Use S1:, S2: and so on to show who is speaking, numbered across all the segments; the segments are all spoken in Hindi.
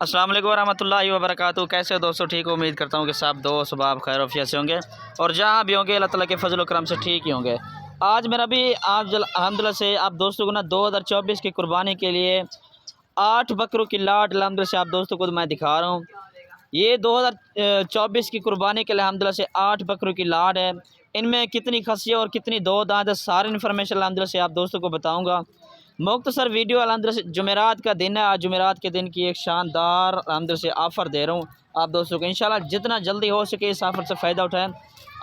S1: अस्सलाम वालेकुम रहमतुल्लाहि व बरकातहू। कैसे हो दोस्तों? ठीक हो? उम्मीद करता हूँ कि सब दोस्त सुबह खैर वफियत से होंगे और जहाँ भी होंगे अल्लाह ताला के फजल करम से ठीक ही होंगे। आज मेरा भी आज अल्हम्दुलिल्लाह से आप दोस्तों को ना 2024 की कुर्बानी के लिए 8 बकरों की लाट अल्हम्दुलिल्लाह से आप दोस्तों को मैं दिखा रहा हूँ। ये 2024 की कुर्बानी के लिए अल्हम्दुलिल्लाह से 8 बकरों की लाट है। इनमें कितनी खस्सियाँ और कितनी दो दांत है, सारी इन्फॉर्मेशन अल्हम्दुलिल्लाह से आप दोस्तों को बताऊँगा। मुख्तसर वीडियो अल्हम्दुलिल्लाह से जुमेरात का दिन है। आज जुमेरात के दिन की एक शानदार अल्हम्दुलिल्लाह से ऑफ़र दे रहा हूँ आप दोस्तों को। इंशाल्लाह जितना जल्दी हो सके इस ऑफ़र से फ़ायदा उठाएँ।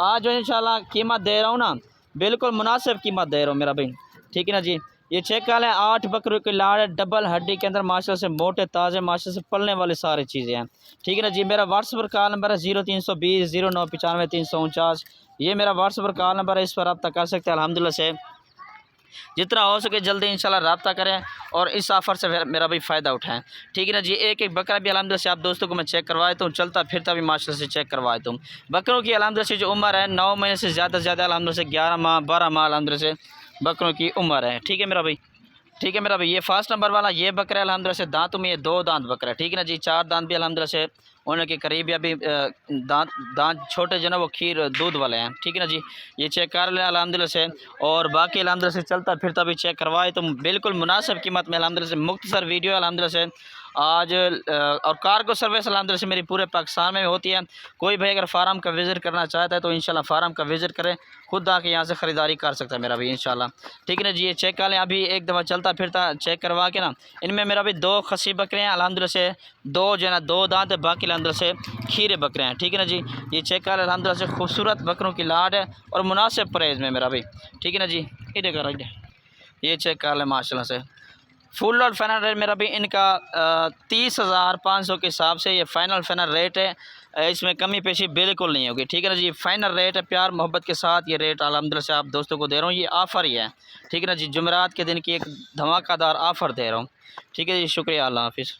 S1: आज जो इंशाल्लाह कीमत दे रहा हूँ ना, बिल्कुल मुनासिब कीमत दे रहा हूँ मेरा भाई, ठीक है ना जी। ये चेक कर लें, 8 बकरों की लाड़ है, डबल हड्डी के अंदर माशाल्लाह से मोटे ताज़े माशाल्लाह से पलने वाली सारी चीज़ें हैं, ठीक है ना जी। मेरा व्हाट्सएप कॉल नंबर है 0320 0995 349। ये मेरा व्हाट्सएप कॉल नंबर है, इस पर रब्ता कर सकते हैं। अल्हम्दुलिल्लाह से जितना हो सके जल्दी इंशाल्लाह रब्ता करें और इस ऑफ़र से मेरा भी फ़ायदा उठाएं, ठीक है ना जी। एक एक बकरा भी अल्हम्दुलिल्लाह से आप दोस्तों को मैं चेक करवाया तो चलता फिरता भी माशाल्लाह से चेक करवाया तो बकरों की अल्हम्दुलिल्लाह से जो उम्र है 9 महीने से ज़्यादा अल्हम्दुलिल्लाह से 11 माह 12 माह अल्हम्दुलिल्लाह से बकरों की उम्र है, ठीक है मेरा भाई, ठीक है मेरा भाई। ये फर्स्ट नंबर वाला ये बकरा है अल्हम्दुलिल्लाह से, दांतों में ये 2 दांत बकरा है, ठीक है ना जी। 4 दांत भी अल्हम्दुलिल्लाह से होने के करीब या भी दांत छोटे जो ना वो खीर दूध वाले हैं, ठीक है ना जी। ये चेक कर लें अल्हम्दुलिल्लाह से और बाकी अल्हम्दुलिल्लाह से चलता फिरता भी चेक करवाए तो बिल्कुल मुनासिब कीमत में अल्हम्दुलिल्लाह से मुख्तसर वीडियो अल्हम्दुलिल्लाह से आज और कार्गो सर्विस अल्हम्दुलिल्लाह से मेरी पूरे पाकिस्तान में होती है। कोई भाई अगर फार्म का विज़िट करना चाहता है तो इंशाल्लाह फार्म का विज़िट करें, खुद आके यहाँ से ख़रीदारी कर सकता है मेरा भी इंशाल्लाह, ठीक है ना जी। ये चेक कर लें, अभी एक दफ़ा चलता फिरता चेक करवा के ना, इनमें मेरा भी 2 खस्सी बकरे हैं अल्हम्दुलिल्लाह से, 2 जो है ना 2 दांत है, बाकी अल्हम्दुलिल्लाह से खीरे बकरे हैं, ठीक है ना जी। ये चेक कर लें, अल्हम्दुलिल्लाह से खूबसूरत बकरों की लाट है और मुनासिब प्राइस में मेरा भी, ठीक है ना जी। ये चेक कर लें माशाल्लाह से फुल और फाइनल रेट मेरा भी इनका 30,500 के हिसाब से ये फाइनल रेट है। इसमें कमी पेशी बिल्कुल नहीं होगी, ठीक है ना जी। फाइनल रेट है, प्यार मोहब्बत के साथ ये रेट अल्हम्दुलिल्लाह से आप दोस्तों को दे रहा हूँ। ये ऑफ़र ही है, ठीक है ना जी। जुमेरात के दिन की एक धमाकेदार ऑफ़र दे रहा हूँ, ठीक है जी। शुक्रिया, अल्लाह हाफ़िज़।